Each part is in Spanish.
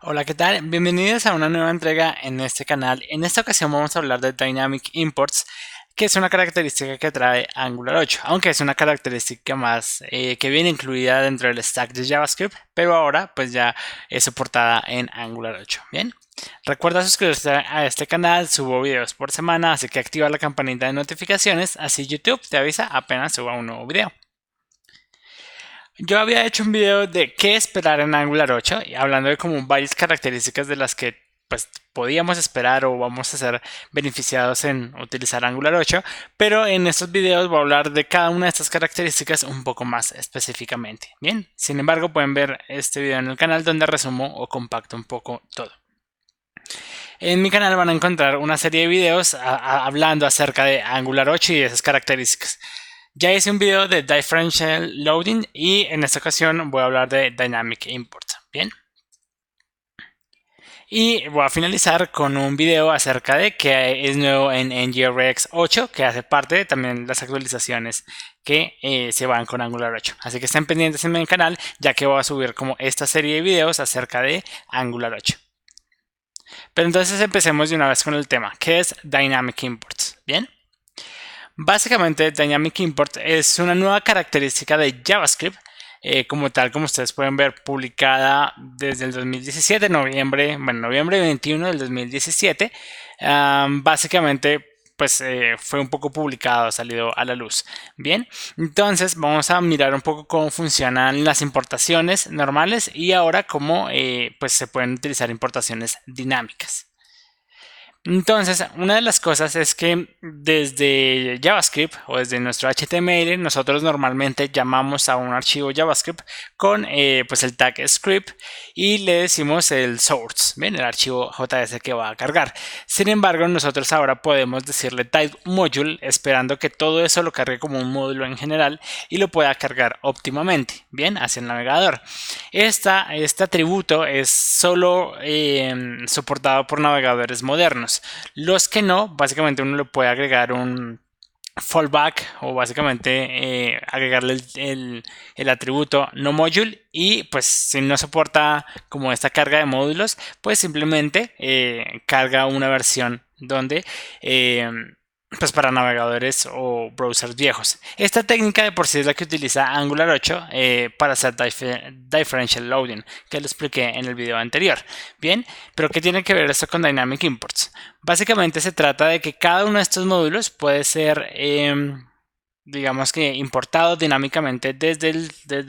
Hola, ¿qué tal? Bienvenidos a una nueva entrega en este canal. En esta ocasión vamos a hablar de Dynamic Imports, que es una característica que trae Angular 8, aunque es una característica más que viene incluida dentro del stack de JavaScript, pero ahora pues ya es soportada en Angular 8. Bien, recuerda suscribirte a este canal, subo videos por semana, así que activa la campanita de notificaciones, así YouTube te avisa apenas suba un nuevo video. Yo había hecho un video de qué esperar en Angular 8, y hablando de como varias características de las que pues podíamos esperar o vamos a ser beneficiados en utilizar Angular 8, pero en estos videos voy a hablar de cada una de estas características un poco más específicamente. Bien, sin embargo pueden ver este video en el canal donde resumo o compacto un poco todo. En mi canal van a encontrar una serie de videos hablando acerca de Angular 8 y de esas características. Ya hice un video de Differential Loading y en esta ocasión voy a hablar de Dynamic Import. Bien. Y voy a finalizar con un video acerca de que es nuevo en NGRX 8, que hace parte de también las actualizaciones que se van con Angular 8. Así que estén pendientes en mi canal, ya que voy a subir como esta serie de videos acerca de Angular 8. Pero entonces empecemos de una vez con el tema, que es Dynamic Imports. Bien. Básicamente, Dynamic Import es una nueva característica de JavaScript, como tal, como ustedes pueden ver, publicada desde el 2017, noviembre 21 del 2017. Básicamente, pues fue un poco publicado, ha salido a la luz. Bien, entonces vamos a mirar un poco cómo funcionan las importaciones normales y ahora cómo pues se pueden utilizar importaciones dinámicas. Entonces, una de las cosas es que desde JavaScript o desde nuestro HTML, nosotros normalmente llamamos a un archivo JavaScript con pues el tag script y le decimos el source, bien, el archivo JS que va a cargar. Sin embargo, nosotros ahora podemos decirle type module esperando que todo eso lo cargue como un módulo en general y lo pueda cargar óptimamente, bien, hacia el navegador. Este atributo es solo soportado por navegadores modernos. Los que no, básicamente uno le puede agregar un fallback o básicamente agregarle el atributo no module y pues si no soporta como esta carga de módulos, pues simplemente carga una versión donde pues para navegadores o browsers viejos. Esta técnica de por sí es la que utiliza Angular 8 para hacer differential loading, que lo expliqué en el video anterior. Bien, pero ¿qué tiene que ver esto con Dynamic Imports? Básicamente se trata de que cada uno de estos módulos puede ser digamos que importado dinámicamente desde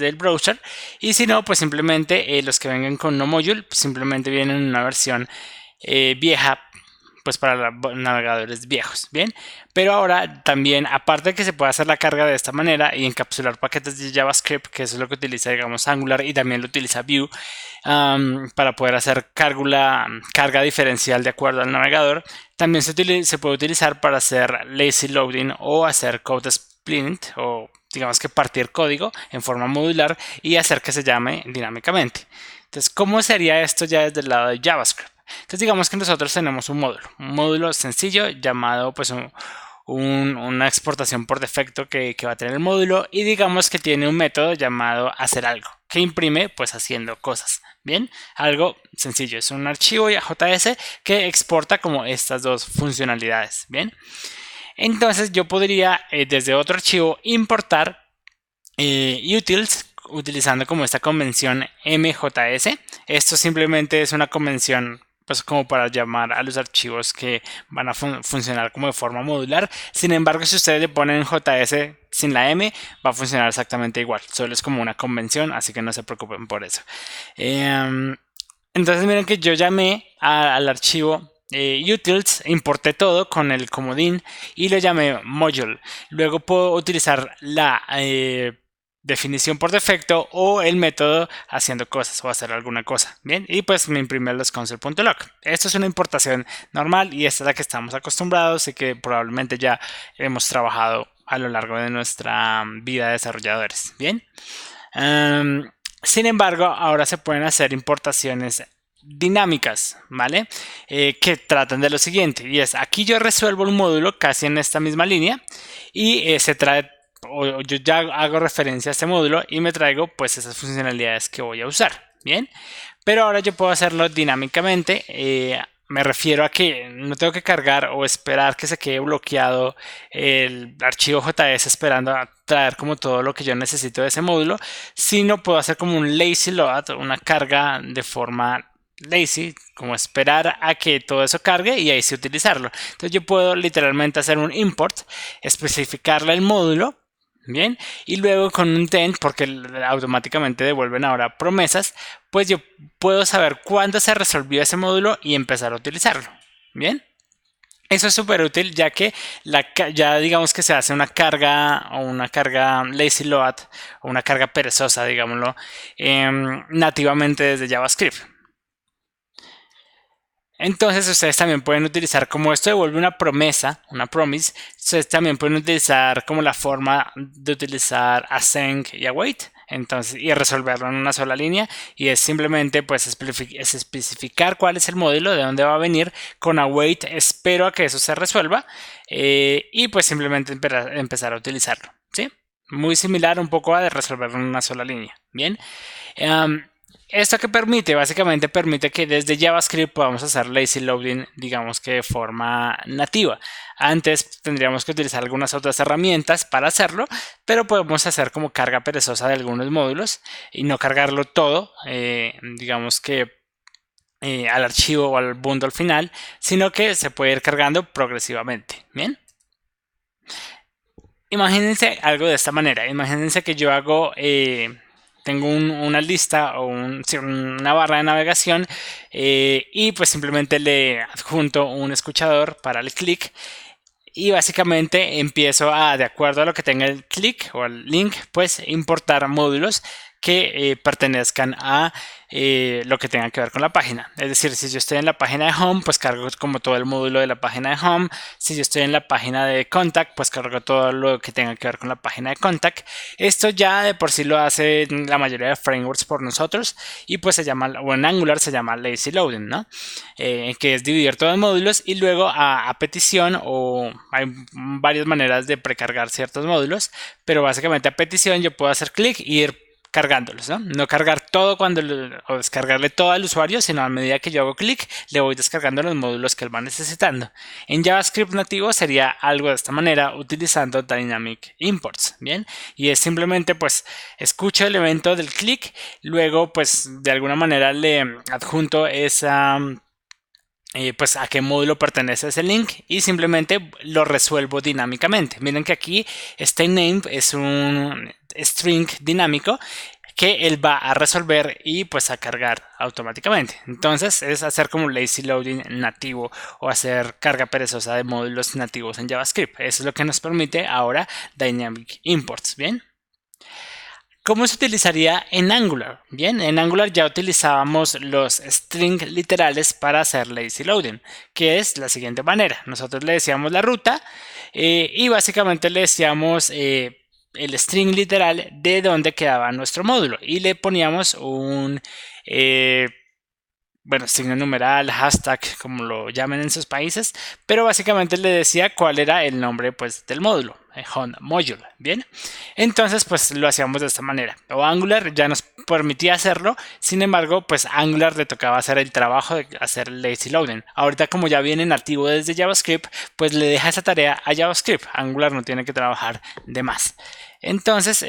el browser, y si no, pues simplemente los que vengan con no module pues simplemente vienen en una versión vieja, pues para navegadores viejos, bien. Pero ahora también, aparte de que se puede hacer la carga de esta manera y encapsular paquetes de JavaScript, que eso es lo que utiliza, digamos, Angular, y también lo utiliza Vue para poder hacer carga diferencial de acuerdo al navegador, también se puede utilizar para hacer lazy loading o hacer code split, o digamos que partir código en forma modular y hacer que se llame dinámicamente. Entonces, ¿cómo sería esto ya desde el lado de JavaScript? Entonces digamos que nosotros tenemos un módulo sencillo llamado pues una exportación por defecto que va a tener el módulo, y digamos que tiene un método llamado hacer algo que imprime pues haciendo cosas. Bien, algo sencillo, es un archivo JS que exporta como estas dos funcionalidades. Bien, entonces yo podría desde otro archivo importar utils utilizando como esta convención MJS. Esto simplemente es una convención pues como para llamar a los archivos que van a funcionar como de forma modular. Sin embargo, si ustedes le ponen JS sin la M, va a funcionar exactamente igual. Solo es como una convención, así que no se preocupen por eso. Entonces miren que yo llamé al archivo utils, importé todo con el comodín y lo llamé module. Luego puedo utilizar la definición por defecto o el método haciendo cosas o hacer alguna cosa. Bien, y pues me imprime los console.log. Esto es una importación normal y esta es la que estamos acostumbrados y que probablemente ya hemos trabajado a lo largo de nuestra vida de desarrolladores. Bien. Sin embargo, ahora se pueden hacer importaciones dinámicas, ¿vale? Que tratan de lo siguiente, y es, aquí yo resuelvo un módulo casi en esta misma línea y se trae, o yo ya hago referencia a este módulo y me traigo pues esas funcionalidades que voy a usar, ¿bien? pero ahora yo puedo hacerlo dinámicamente. Me refiero a que no tengo que cargar o esperar que se quede bloqueado el archivo JS esperando a traer como todo lo que yo necesito de ese módulo, sino puedo hacer como un lazy load, una carga de forma lazy, como esperar a que todo eso cargue y ahí sí utilizarlo. Entonces yo puedo literalmente hacer un import, especificarle el módulo, bien, y luego con un tent, porque automáticamente devuelven ahora promesas, pues yo puedo saber cuándo se resolvió ese módulo y empezar a utilizarlo, bien. Eso es súper útil ya que ya digamos que se hace una carga o una carga lazy load o una carga perezosa, digámoslo, nativamente desde JavaScript. Entonces ustedes también pueden utilizar, como esto devuelve una promesa, una promise, ustedes también pueden utilizar como la forma de utilizar async y await, entonces, y resolverlo en una sola línea, y es simplemente pues especificar cuál es el módulo, de dónde va a venir, con await espero a que eso se resuelva, y pues simplemente empezar a utilizarlo, ¿sí? Muy similar un poco a resolverlo en una sola línea, ¿bien? Esto que permite, básicamente permite que desde JavaScript podamos hacer lazy loading, digamos que de forma nativa. Antes tendríamos que utilizar algunas otras herramientas para hacerlo, pero podemos hacer como carga perezosa de algunos módulos y no cargarlo todo, digamos que al archivo o al bundle final, sino que se puede ir cargando progresivamente. Bien. Imagínense algo de esta manera. Imagínense que yo hago tengo una lista o una barra de navegación y pues simplemente le adjunto un escuchador para el clic y básicamente empiezo a, de acuerdo a lo que tenga el clic o el link, pues importar módulos que pertenezcan a lo que tenga que ver con la página. Es decir, si yo estoy en la página de home, pues cargo como todo el módulo de la página de home. Si yo estoy en la página de contact, pues cargo todo lo que tenga que ver con la página de contact. Esto ya de por sí lo hace la mayoría de frameworks por nosotros y pues se llama, o en Angular se llama lazy loading, ¿no? Que es dividir todos los módulos y luego a petición, o hay varias maneras de precargar ciertos módulos, pero básicamente a petición yo puedo hacer clic y ir cargándolos, ¿no? No cargar todo o descargarle todo al usuario, sino a medida que yo hago clic, le voy descargando los módulos que él va necesitando. En JavaScript nativo sería algo de esta manera utilizando Dynamic Imports, ¿bien? Y es simplemente pues escucho el evento del clic, luego pues de alguna manera le adjunto esa pues a qué módulo pertenece ese link y simplemente lo resuelvo dinámicamente. Miren que aquí este name es un string dinámico que él va a resolver y pues a cargar automáticamente. Entonces es hacer como un lazy loading nativo o hacer carga perezosa de módulos nativos en JavaScript. Eso es lo que nos permite ahora Dynamic Imports, ¿bien? ¿Cómo se utilizaría en Angular? Bien, en Angular ya utilizábamos los string literales para hacer lazy loading, que es la siguiente manera. Nosotros le decíamos la ruta y básicamente le decíamos el string literal de dónde quedaba nuestro módulo y le poníamos un bueno, signo numeral, hashtag, como lo llamen en sus países, pero básicamente le decía cuál era el nombre pues del módulo, home module, ¿bien? Entonces pues lo hacíamos de esta manera, o Angular ya nos permitía hacerlo, sin embargo pues Angular le tocaba hacer el trabajo de hacer lazy loading. Ahorita como ya viene nativo desde JavaScript, pues le deja esa tarea a JavaScript, Angular no tiene que trabajar de más. Entonces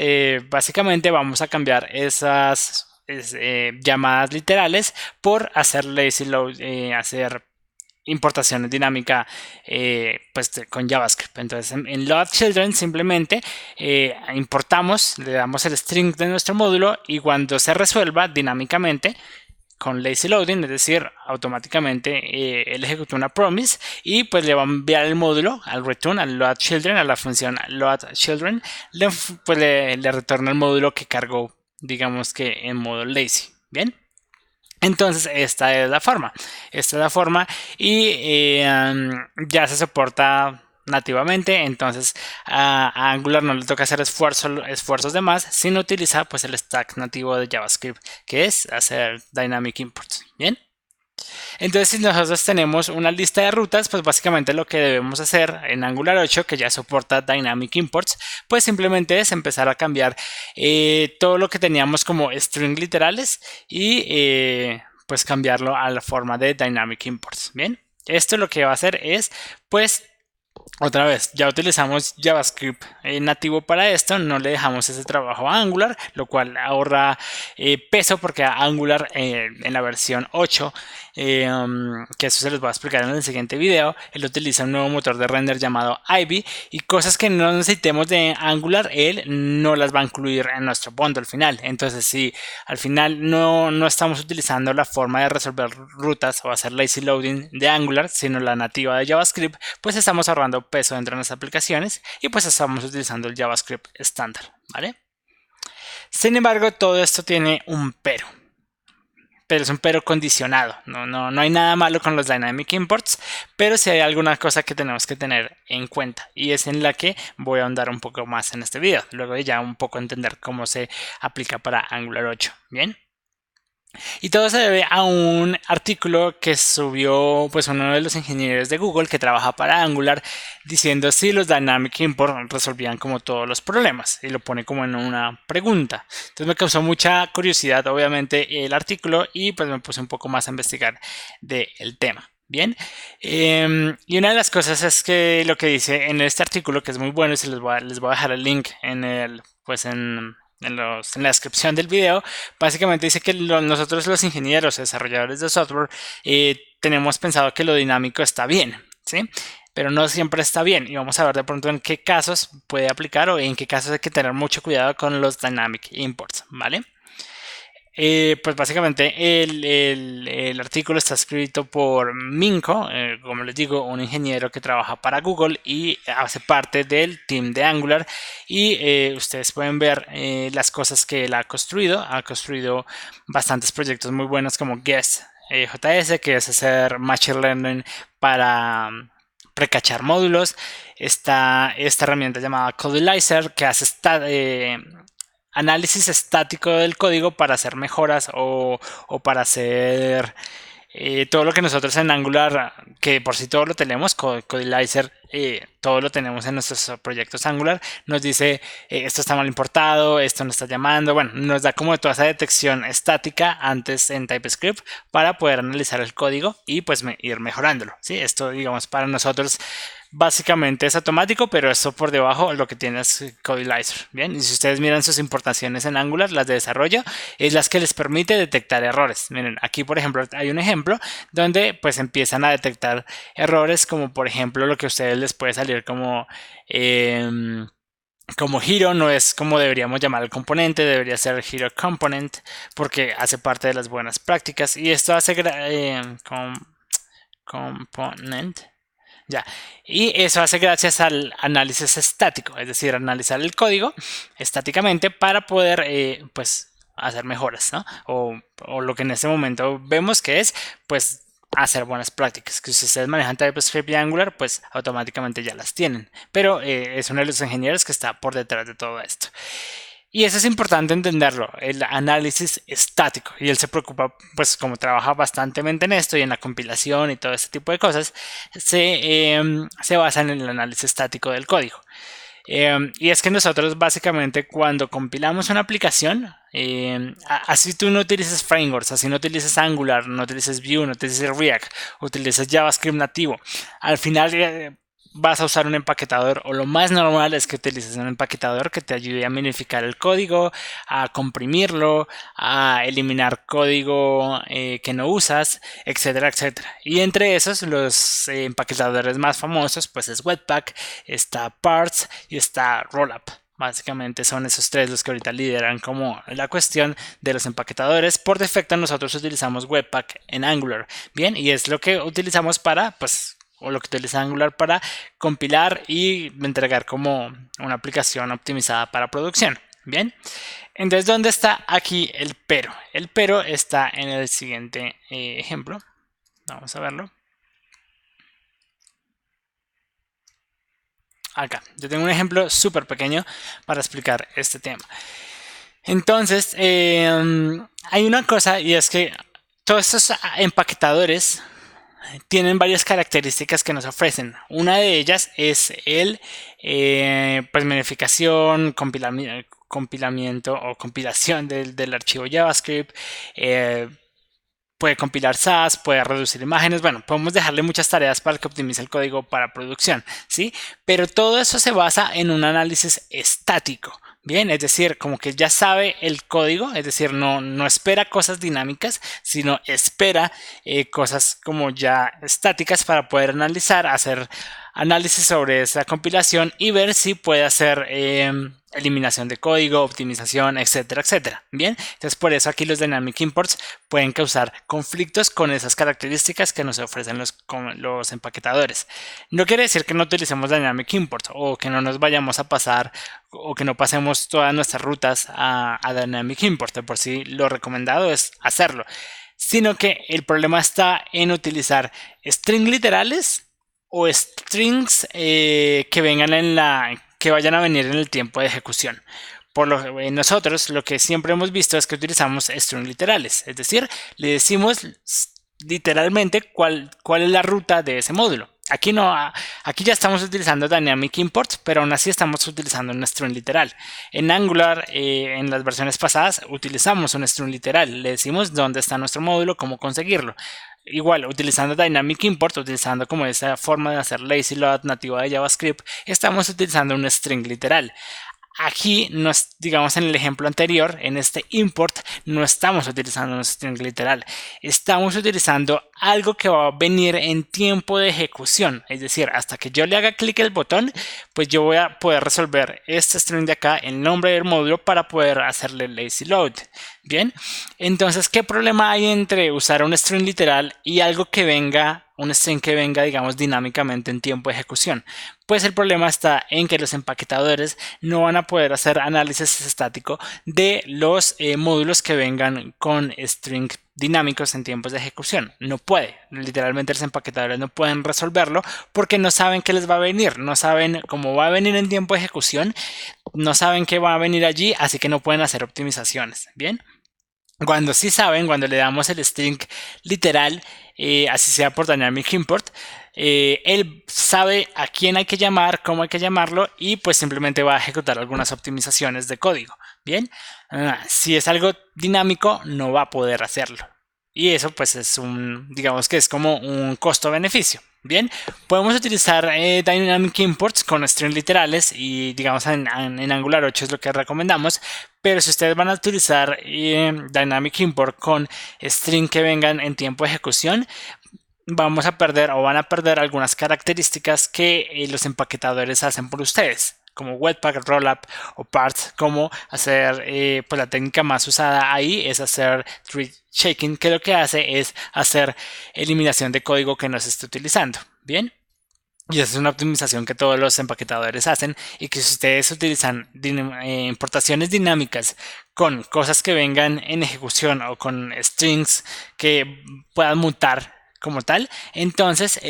básicamente vamos a cambiar esas llamadas literales por hacer lazy load, hacer importaciones dinámicas pues con JavaScript. Entonces en load children simplemente importamos, le damos el string de nuestro módulo y cuando se resuelva dinámicamente con lazy loading, es decir, automáticamente él ejecuta una promise y pues le va a enviar el módulo al return, al load children, a la función load children, pues le retorna el módulo que cargó, digamos que en modo lazy. Bien, entonces esta es la forma, y ya se soporta nativamente. Entonces a Angular no le toca hacer esfuerzos de más, sino utiliza pues el stack nativo de JavaScript, que es hacer Dynamic Imports. Bien, Entonces, si nosotros tenemos una lista de rutas, pues básicamente lo que debemos hacer en Angular 8, que ya soporta Dynamic Imports, pues simplemente es empezar a cambiar todo lo que teníamos como string literales y pues cambiarlo a la forma de Dynamic Imports. Bien, esto lo que va a hacer es, pues, otra vez, ya utilizamos JavaScript nativo para esto, no le dejamos ese trabajo a Angular, lo cual ahorra peso porque a Angular en la versión 8, que eso se los voy a explicar en el siguiente video, él utiliza un nuevo motor de render llamado Ivy y cosas que no necesitemos de Angular, él no las va a incluir en nuestro bundle final. Entonces, si al final no estamos utilizando la forma de resolver rutas o hacer lazy loading de Angular, sino la nativa de JavaScript, pues estamos ahorrando peso dentro de nuestras aplicaciones y pues estamos utilizando el JavaScript estándar, ¿vale? Sin embargo, todo esto tiene un pero es un pero condicionado. No hay nada malo con los Dynamic Imports, pero sí hay alguna cosa que tenemos que tener en cuenta y es en la que voy a ahondar un poco más en este video, luego de ya un poco entender cómo se aplica para Angular 8. Bien. Y todo se debe a un artículo que subió pues uno de los ingenieros de Google que trabaja para Angular diciendo si los Dynamic Import resolvían como todos los problemas y lo pone como en una pregunta. Entonces me causó mucha curiosidad obviamente el artículo y pues me puse un poco más a investigar del tema. Bien, y una de las cosas es que lo que dice en este artículo, que es muy bueno, y les voy a dejar el link en el, pues en la descripción del video, básicamente dice que nosotros los ingenieros, desarrolladores de software, tenemos pensado que lo dinámico está bien, ¿sí? Pero no siempre está bien y vamos a ver de pronto en qué casos puede aplicar o en qué casos hay que tener mucho cuidado con los dynamic imports, ¿vale? Pues básicamente el artículo está escrito por Minko, como les digo, un ingeniero que trabaja para Google y hace parte del team de Angular. Y ustedes pueden ver las cosas que él ha construido. Ha construido bastantes proyectos muy buenos como Guest JS, que es hacer Machine Learning para precachar módulos. Está esta herramienta llamada Codelizer que hace análisis estático del código para hacer mejoras o para hacer todo lo que nosotros en Angular, que por sí todo lo tenemos, Codelizer, todo lo tenemos en nuestros proyectos Angular, nos dice esto está mal importado, esto no está llamando, bueno, nos da como toda esa detección estática antes en TypeScript para poder analizar el código y pues ir mejorándolo, ¿sí? Esto digamos para nosotros básicamente es automático, pero eso por debajo lo que tiene es Codelizer. Bien, y si ustedes miran sus importaciones en Angular, las de desarrollo, es las que les permite detectar errores. Miren, aquí por ejemplo hay un ejemplo donde pues empiezan a detectar errores como por ejemplo lo que a ustedes les puede salir como Hero, no es como deberíamos llamar el componente, debería ser Hero Component porque hace parte de las buenas prácticas y esto hace component. Ya, y eso hace gracias al análisis estático, es decir, analizar el código estáticamente para poder, pues, hacer mejoras, ¿no? O lo que en este momento vemos que es, pues, hacer buenas prácticas. Que si ustedes manejan TypeScript y Angular, pues automáticamente ya las tienen. Pero es uno de los ingenieros que está por detrás de todo esto. Y eso es importante entenderlo, el análisis estático. Y él se preocupa, pues como trabaja bastante en esto y en la compilación y todo este tipo de cosas, se basa en el análisis estático del código. Y es que nosotros básicamente cuando compilamos una aplicación, así tú no utilices frameworks, así no utilices Angular, no utilices Vue, no utilices React, utilices JavaScript nativo, al final vas a usar un empaquetador o lo más normal es que utilices un empaquetador que te ayude a minificar el código, a comprimirlo, a eliminar código que no usas, etcétera, etcétera. Y entre esos los empaquetadores más famosos pues es Webpack, está Parts y está Rollup. Básicamente son esos tres los que ahorita lideran como la cuestión de los empaquetadores. Por defecto nosotros utilizamos Webpack en Angular. Bien, y es lo que utilizamos para pues o lo que utiliza Angular para compilar y entregar como una aplicación optimizada para producción. Bien, entonces ¿dónde está aquí el pero? El pero está en el siguiente ejemplo. Vamos a verlo. Acá, yo tengo un ejemplo súper pequeño para explicar este tema. Entonces, hay una cosa y es que Todos estos empaquetadores tienen varias características que nos ofrecen. Una de ellas es el pues minificación, compilamiento o compilación del archivo JavaScript. Puede compilar SAS, puede reducir imágenes. Bueno, podemos dejarle muchas tareas para que optimice el código para producción, ¿sí? Pero todo eso se basa en un análisis estático. Bien, es decir, como que ya sabe el código, es decir, no espera cosas dinámicas, sino espera cosas como ya estáticas para poder analizar, hacer análisis sobre esa compilación y ver si puede hacer eliminación de código, optimización, etcétera, etcétera. Bien, entonces por eso aquí los Dynamic Imports pueden causar conflictos con esas características que nos ofrecen los empaquetadores. No quiere decir que no utilicemos Dynamic Imports o que no nos vayamos a pasar o que no pasemos todas nuestras rutas a Dynamic Import. De por sí lo recomendado es hacerlo, sino que el problema está en utilizar string literales o strings que vengan que vayan a venir en el tiempo de ejecución. Nosotros lo que siempre hemos visto es que utilizamos strings literales, es decir, le decimos literalmente cuál es la ruta de ese módulo. Aquí no, aquí ya estamos utilizando Dynamic Import, pero aún así estamos utilizando un string literal. En Angular, en las versiones pasadas, utilizamos un string literal. Le decimos dónde está nuestro módulo, cómo conseguirlo. Igual, utilizando Dynamic Import, utilizando como esa forma de hacer lazy load nativa de JavaScript, estamos utilizando un string literal. Aquí, digamos en el ejemplo anterior, en este import, no estamos utilizando un string literal. Estamos utilizando algo que va a venir en tiempo de ejecución. Es decir, hasta que yo le haga clic el botón, pues yo voy a poder resolver este string de acá, el nombre del módulo, para poder hacerle lazy load. Bien, entonces, ¿qué problema hay entre usar un string literal y algo que venga, un string que venga, digamos, dinámicamente en tiempo de ejecución? Pues el problema está en que los empaquetadores no van a poder hacer análisis estático de los módulos que vengan con string dinámicos en tiempos de ejecución. No puede, literalmente los empaquetadores no pueden resolverlo porque no saben qué les va a venir, no saben cómo va a venir en tiempo de ejecución, no saben qué va a venir allí, así que no pueden hacer optimizaciones. Bien. Cuando sí saben, cuando le damos el string literal, así sea por Dynamic Import, él sabe a quién hay que llamar, cómo hay que llamarlo y pues simplemente va a ejecutar algunas optimizaciones de código. Bien, si es algo dinámico no va a poder hacerlo. Y eso pues es digamos que es como un costo-beneficio. Bien, podemos utilizar Dynamic Imports con string literales y digamos en Angular 8 es lo que recomendamos, pero si ustedes van a utilizar Dynamic Import con string que vengan en tiempo de ejecución, vamos a perder o van a perder algunas características que los empaquetadores hacen por ustedes, como Webpack, Rollup o Parts. Como hacer, pues la técnica más usada ahí es hacer tree shaking, que lo que hace es hacer eliminación de código que no se esté utilizando. Bien. Y esa es una optimización que todos los empaquetadores hacen y que si ustedes utilizan importaciones dinámicas con cosas que vengan en ejecución o con strings que puedan mutar como tal, entonces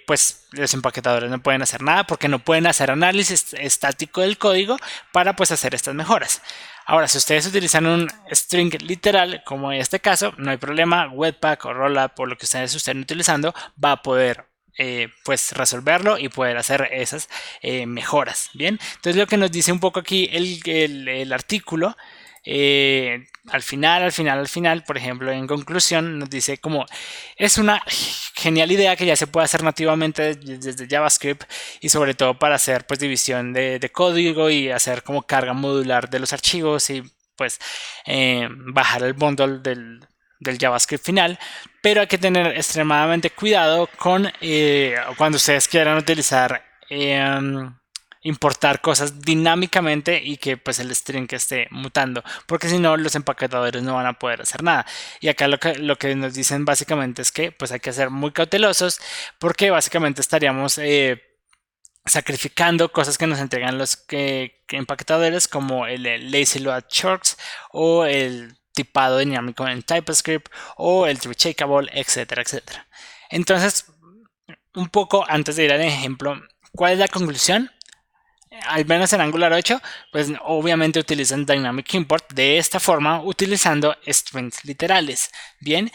pues los empaquetadores no pueden hacer nada porque no pueden hacer análisis estático del código para pues hacer estas mejoras. Ahora, si ustedes utilizan un string literal, como en este caso, no hay problema. Webpack o Rollup o lo que ustedes estén utilizando va a poder pues resolverlo y poder hacer esas mejoras. Bien, entonces lo que nos dice un poco aquí el artículo, al final, por ejemplo, en conclusión, nos dice como es una genial idea que ya se puede hacer nativamente desde JavaScript y sobre todo para hacer pues división de código y hacer como carga modular de los archivos y pues bajar el bundle del JavaScript final, pero hay que tener extremadamente cuidado con cuando ustedes quieran utilizar importar cosas dinámicamente y que pues el string que esté mutando, porque si no los empaquetadores no van a poder hacer nada. Y acá lo que nos dicen básicamente es que pues hay que ser muy cautelosos porque básicamente estaríamos sacrificando cosas que nos entregan los empaquetadores como el lazy load shorts o el tipado dinámico en TypeScript o el tree shakeable, etcétera, etcétera. Entonces, un poco antes de ir al ejemplo, ¿cuál es la conclusión? Al menos en Angular 8, pues obviamente utilizan Dynamic Import de esta forma utilizando strings literales. Bien,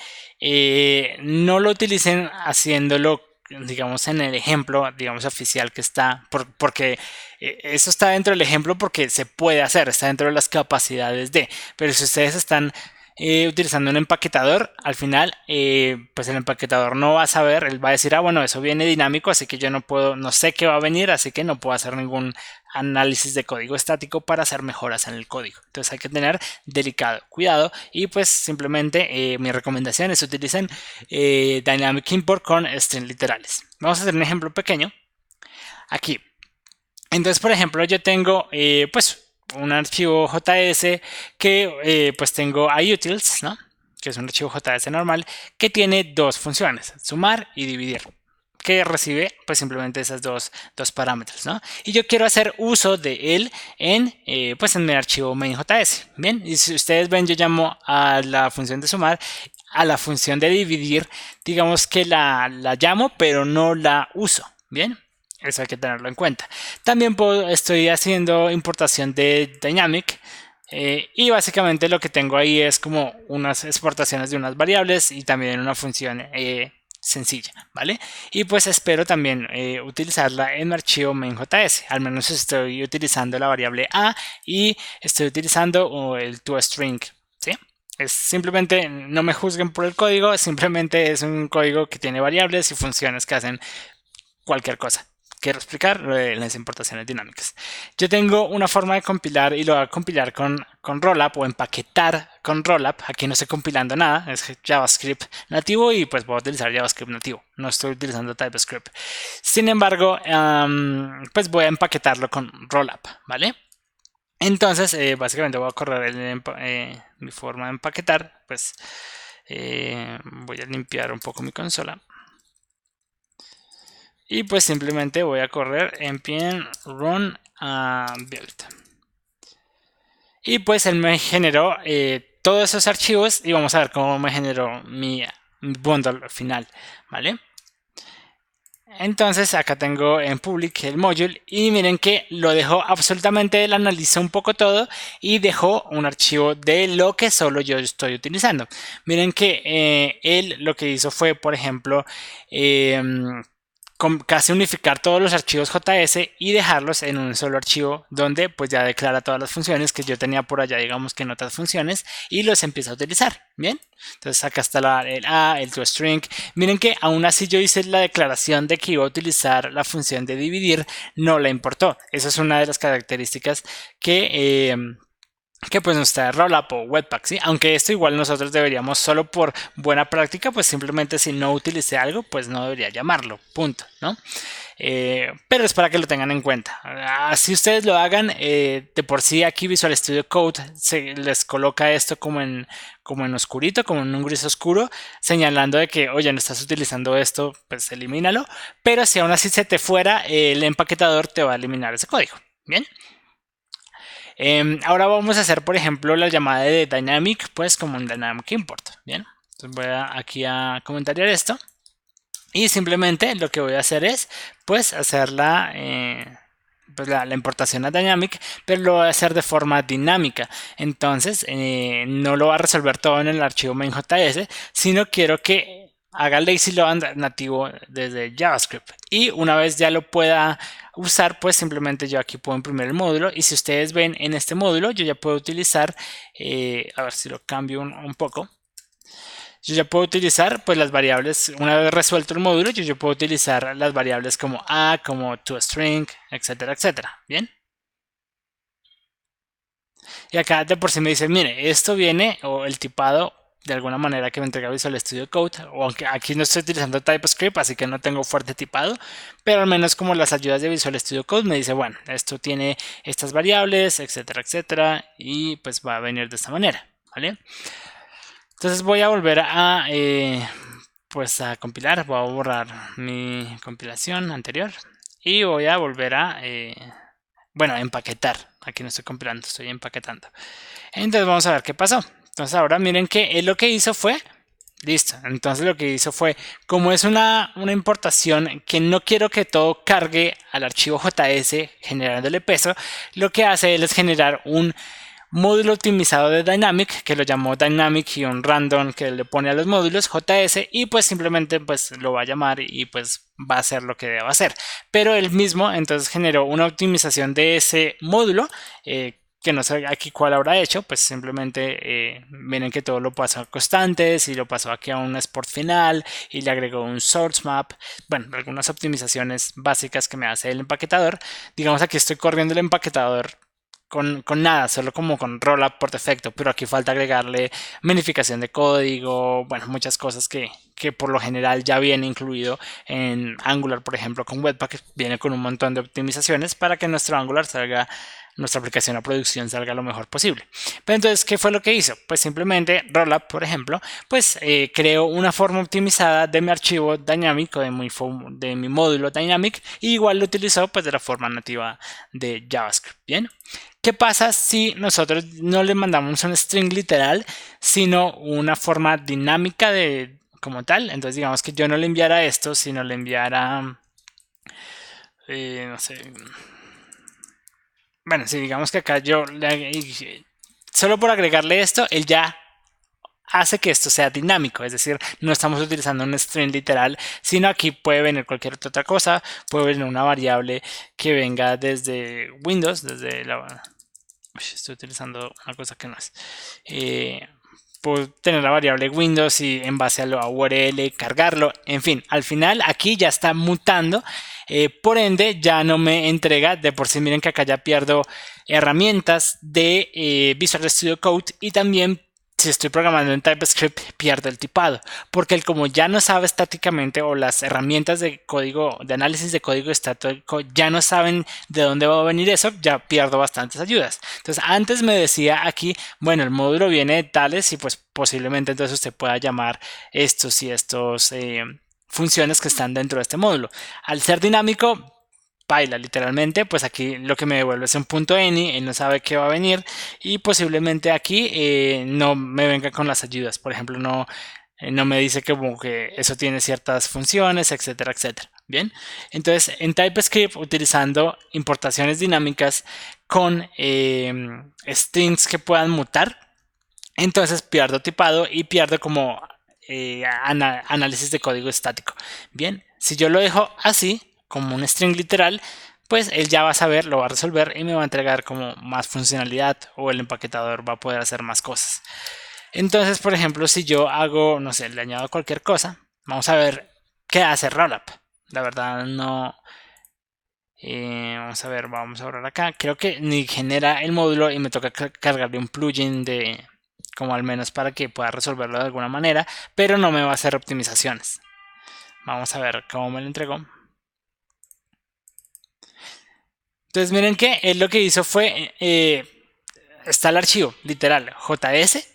no lo utilicen haciéndolo, digamos, en el ejemplo, digamos, oficial que está, porque eso está dentro del ejemplo porque se puede hacer, está dentro de las capacidades de, pero si ustedes están utilizando un empaquetador, al final, pues el empaquetador no va a saber, él va a decir, ah, bueno, eso viene dinámico, así que yo no puedo, no sé qué va a venir, así que no puedo hacer ningún análisis de código estático para hacer mejoras en el código. Entonces hay que tener delicado cuidado y pues simplemente mi recomendación es utilicen Dynamic Import con string literales. Vamos a hacer un ejemplo pequeño aquí. Entonces, por ejemplo, yo tengo pues un archivo JS que pues tengo a utils, ¿no? Que es un archivo JS normal que tiene dos funciones, sumar y dividir, que recibe pues simplemente esas dos parámetros, ¿no? Y yo quiero hacer uso de él en pues en mi archivo main.js. Bien, y si ustedes ven, yo llamo a la función de sumar, a la función de dividir, digamos que la llamo, pero no la uso. Bien, eso hay que tenerlo en cuenta. También estoy haciendo importación de Dynamic. Y básicamente lo que tengo ahí es como unas exportaciones de unas variables y también una función sencilla, ¿vale? Y pues espero también utilizarla en mi archivo main.js. Al menos estoy utilizando la variable a y estoy utilizando el toString, ¿sí? Es simplemente, no me juzguen por el código, simplemente es un código que tiene variables y funciones que hacen cualquier cosa. Quiero explicar las importaciones dinámicas. Yo tengo una forma de compilar y lo voy a compilar con Rollup o empaquetar con Rollup. Aquí no estoy compilando nada, es JavaScript nativo y pues voy a utilizar JavaScript nativo. No estoy utilizando TypeScript. Sin embargo, pues voy a empaquetarlo con Rollup, ¿vale? Entonces, básicamente voy a correr mi forma de empaquetar. Pues voy a limpiar un poco mi consola. Y pues simplemente voy a correr npm run build. Y pues él me generó todos esos archivos y vamos a ver cómo me generó mi bundle final, ¿vale? Entonces acá tengo en public el module y miren que lo dejó absolutamente, él analizó un poco todo y dejó un archivo de lo que solo yo estoy utilizando. Miren que él lo que hizo fue, por ejemplo, casi unificar todos los archivos JS y dejarlos en un solo archivo donde pues ya declara todas las funciones que yo tenía por allá, digamos que en otras funciones, y los empieza a utilizar. Bien, entonces acá está el a, el toString. Miren que aún así yo hice la declaración de que iba a utilizar la función de dividir, no la importó. Esa es una de las características que pues nos trae Rollup o Webpack, ¿sí? Aunque esto igual nosotros deberíamos, solo por buena práctica, pues simplemente si no utilicé algo, pues no debería llamarlo, punto, ¿no? Pero es para que lo tengan en cuenta. Así ustedes lo hagan, de por sí aquí Visual Studio Code se les coloca esto como en oscurito, como en un gris oscuro, señalando de que, oye, no estás utilizando esto, pues elimínalo. Pero si aún así se te fuera, el empaquetador te va a eliminar ese código. Bien. Ahora vamos a hacer, por ejemplo, la llamada de Dynamic, pues como un Dynamic Import. Bien, entonces voy aquí a comentar esto y simplemente lo que voy a hacer es, pues, hacer pues la importación a Dynamic, pero lo voy a hacer de forma dinámica. Entonces, no lo va a resolver todo en el archivo main.js, sino quiero que haga lazy load nativo desde JavaScript. Y una vez ya lo pueda usar, pues simplemente yo aquí puedo imprimir el módulo. Y si ustedes ven en este módulo, yo ya puedo utilizar, a ver si lo cambio un poco. Yo ya puedo utilizar pues las variables, una vez resuelto el módulo, yo ya puedo utilizar las variables como a, como toString, etcétera, etcétera. Bien. Y acá de por sí me dice, mire, esto viene, o el tipado de alguna manera que me entrega Visual Studio Code, o aunque aquí no estoy utilizando TypeScript, así que no tengo fuerte tipado, pero al menos como las ayudas de Visual Studio Code me dice, bueno, esto tiene estas variables, etcétera, etcétera, y pues va a venir de esta manera, ¿vale? Entonces voy a volver pues a compilar, voy a borrar mi compilación anterior y voy a volver a, bueno, empaquetar. Aquí no estoy compilando, estoy empaquetando. Entonces vamos a ver qué pasó. Entonces ahora miren que él lo que hizo fue, listo. Entonces lo que hizo fue, como es una importación que no quiero que todo cargue al archivo JS generándole peso, lo que hace él es generar un módulo optimizado de Dynamic, que lo llamó Dynamic y un random que le pone a los módulos, JS, y pues simplemente pues lo va a llamar y pues va a hacer lo que deba hacer. Pero él mismo entonces generó una optimización de ese módulo, que no sé aquí cuál habrá hecho, pues simplemente miren que todo lo pasó a constantes y lo pasó aquí a un export final y le agregó un source map, bueno, algunas optimizaciones básicas que me hace el empaquetador. Digamos, aquí estoy corriendo el empaquetador con nada, solo como con rollup por defecto, pero aquí falta agregarle minificación de código, bueno, muchas cosas que por lo general ya viene incluido en Angular, por ejemplo, con Webpack, viene con un montón de optimizaciones para que nuestro Angular salga, nuestra aplicación a producción salga lo mejor posible. Pero entonces, ¿qué fue lo que hizo? Pues simplemente rollup, por ejemplo, pues creó una forma optimizada de mi archivo dinámico, de mi módulo dynamic, y igual lo utilizó pues de la forma nativa de JavaScript. Bien. ¿Qué pasa si nosotros no le mandamos un string literal, sino una forma dinámica de como tal? Entonces digamos que yo no le enviara esto, sino le enviara, no sé, bueno, si digamos que acá solo por agregarle esto, él ya hace que esto sea dinámico, es decir, no estamos utilizando un string literal, sino aquí puede venir cualquier otra cosa, puede venir una variable que venga desde Windows, desde la... Estoy utilizando una cosa que no es. Puedo tener la variable Windows y en base a la URL cargarlo. En fin, al final aquí ya está mutando. Por ende, ya no me entrega. De por sí, miren que acá ya pierdo herramientas de Visual Studio Code y también si estoy programando en TypeScript pierdo el tipado, porque él como ya no sabe estáticamente o las herramientas de código, de análisis de código estático ya no saben de dónde va a venir eso, ya pierdo bastantes ayudas. Entonces antes me decía aquí, bueno, el módulo viene de tales y pues posiblemente entonces usted pueda llamar estos y estos funciones que están dentro de este módulo. Al ser dinámico, paila, literalmente, pues aquí lo que me devuelve es un punto .any, él no sabe qué va a venir y posiblemente aquí no me venga con las ayudas, por ejemplo, no me dice que, como que eso tiene ciertas funciones, etcétera, etcétera. Bien, entonces en TypeScript utilizando importaciones dinámicas con strings que puedan mutar, entonces pierdo tipado y pierdo como análisis de código estático. Bien, si yo lo dejo así, como un string literal, pues él ya va a saber, lo va a resolver y me va a entregar como más funcionalidad o el empaquetador va a poder hacer más cosas. Entonces, por ejemplo, si yo hago, no sé, le añado cualquier cosa, vamos a ver qué hace Rollup. La verdad no... vamos a borrar acá. Creo que ni genera el módulo y me toca cargarle un plugin de como al menos para que pueda resolverlo de alguna manera, pero no me va a hacer optimizaciones. Vamos a ver cómo me lo entregó. Entonces miren que él lo que hizo fue, está el archivo, literal, JS,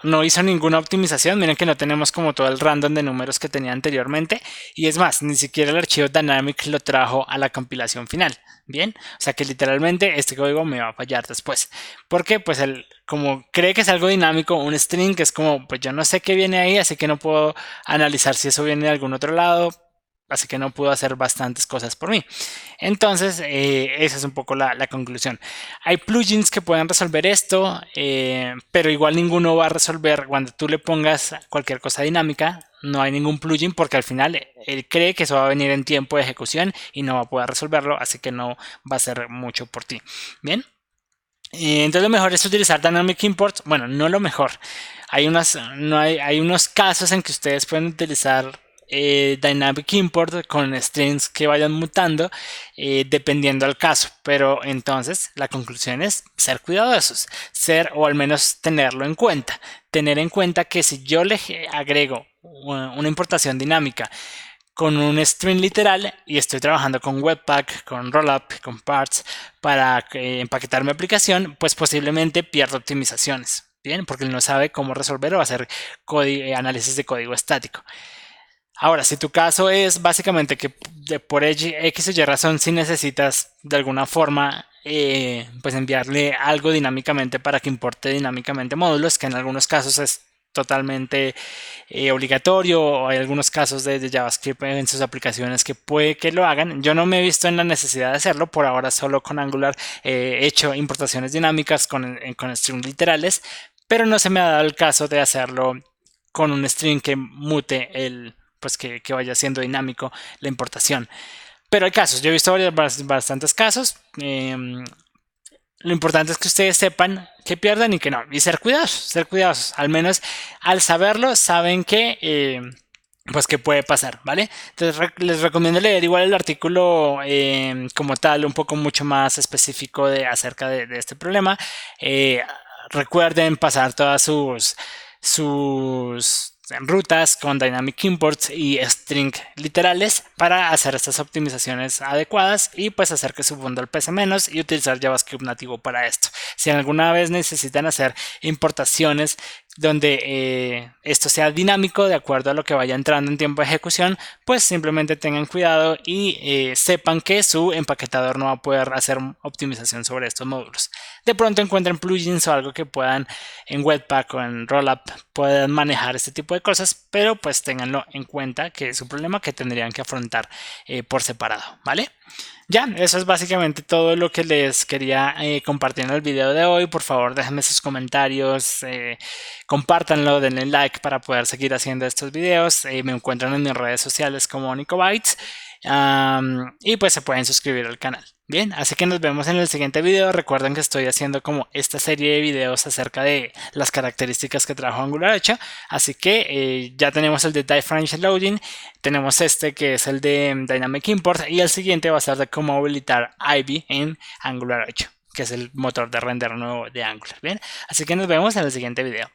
no hizo ninguna optimización, miren que no tenemos como todo el random de números que tenía anteriormente, y es más, ni siquiera el archivo dynamic lo trajo a la compilación final, bien, o sea que literalmente este código me va a fallar después, porque pues él como cree que es algo dinámico, un string que es como, pues yo no sé qué viene ahí, así que no puedo analizar si eso viene de algún otro lado, así que no pudo hacer bastantes cosas por mí. Entonces, esa es un poco la conclusión. Hay plugins que pueden resolver esto, pero igual ninguno va a resolver cuando tú le pongas cualquier cosa dinámica. No hay ningún plugin porque al final él cree que eso va a venir en tiempo de ejecución y no va a poder resolverlo, así que no va a ser mucho por ti. Bien. Entonces lo mejor es utilizar Dynamic Import. Bueno, no lo mejor. Hay unos casos en que ustedes pueden utilizar Dynamic Import con strings que vayan mutando dependiendo del caso, pero entonces la conclusión es ser cuidadosos, ser o al menos tenerlo en cuenta, tener en cuenta que si yo le agrego una importación dinámica con un string literal y estoy trabajando con Webpack, con Rollup, con Parts para empaquetar mi aplicación, pues posiblemente pierda optimizaciones, bien, porque él no sabe cómo resolver o hacer análisis de código estático. Ahora, si tu caso es básicamente que por X o Y razón si necesitas de alguna forma pues enviarle algo dinámicamente para que importe dinámicamente módulos, que en algunos casos es totalmente obligatorio, o hay algunos casos de JavaScript en sus aplicaciones que puede que lo hagan. Yo no me he visto en la necesidad de hacerlo, por ahora solo con Angular he hecho importaciones dinámicas con strings literales, pero no se me ha dado el caso de hacerlo con un string que mute pues que vaya siendo dinámico la importación. Pero hay casos, yo he visto bastantes casos. Lo importante es que ustedes sepan que pierden y que no. Y ser cuidadosos, ser cuidadosos. Al menos al saberlo, saben que pues que puede pasar, ¿vale? Entonces les recomiendo leer igual el artículo como tal, un poco mucho más específico acerca de este problema. Recuerden pasar todas sus rutas con Dynamic Imports y string literales para hacer estas optimizaciones adecuadas y pues hacer que su bundle pese menos y utilizar JavaScript nativo para esto. Si alguna vez necesitan hacer importaciones donde esto sea dinámico de acuerdo a lo que vaya entrando en tiempo de ejecución, pues simplemente tengan cuidado y sepan que su empaquetador no va a poder hacer optimización sobre estos módulos. De pronto encuentren plugins o algo que puedan en Webpack o en Rollup puedan manejar este tipo de cosas, pero pues ténganlo en cuenta que es un problema que tendrían que afrontar por separado, ¿vale? Ya, eso es básicamente todo lo que les quería compartir en el video de hoy. Por favor, déjenme sus comentarios, compártanlo, denle like para poder seguir haciendo estos videos. Me encuentran en mis redes sociales como Nicobytes y pues se pueden suscribir al canal. Bien, así que nos vemos en el siguiente video. Recuerden que estoy haciendo como esta serie de videos acerca de las características que trajo Angular 8. Así que ya tenemos el de Differential Loading, tenemos este que es el de Dynamic Import y el siguiente va a ser de cómo habilitar Ivy en Angular 8, que es el motor de render nuevo de Angular. Bien, así que nos vemos en el siguiente video.